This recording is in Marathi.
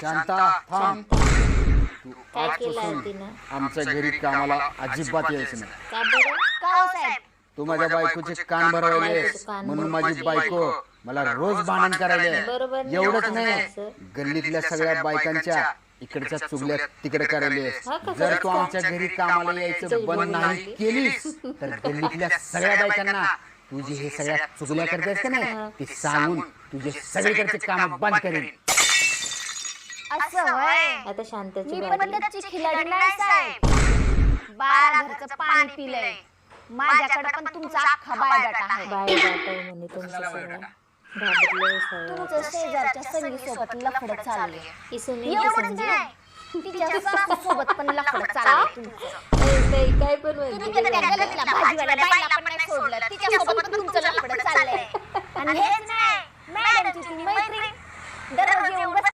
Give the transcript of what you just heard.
शांता थांब. तू काय केलं आजपासून तिनं? आमच्या घरी कामाला अजिबात यायचं नाही. का बरं? का हो साहेब? तू माझ्या बायकोचे कान भरवलेस बायकोचे कान म्हणून माझी बायको मला रोज भांडण करायला. बरोबर नाही. एवढंच असं. नाही, गल्लीतल्या सगळ्या बायकांच्या इकडच्या चुगल्या तिकडे करायलेस. हा का? जर तू आमच्या घरी कामाला यायचं बंद नाही केलीस तर गल्लीतल्या सगळ्या बायकांना तुझी हे सगळ्या चुगल्या करतेस का नाही ते सांगून तुझे सगळीकडचे काम बंद करेन. असं होय. आता शांताची मी बारी. पण त्याची खिलाडी नाही साहेब. 12 घरचं पाणी पिलंय. माझ्याकडे पण तुमचा अख्खा बायोडाटा आहे. बाय जाताय म्हणे तुमचं सगळं. घाबरलंय सगळं. तुमचं शेजारच्या संगीसोबत लफडं चाललंय. ही सुनील की एवढंच समजी? नाही, तिच्या सासूसोबत पण लफडं चाललंय तुमचं. ताई, काय पण तुम्ही म्हणते. त्या गल्लीतल्या भाजीवाल्या बाईला पण नाही सोडलं. तिच्यासोबत पण तुमचं लफडं चाललंय. आणि हेच नाही, मॅडमची ती मैत्रीण दररोज येऊन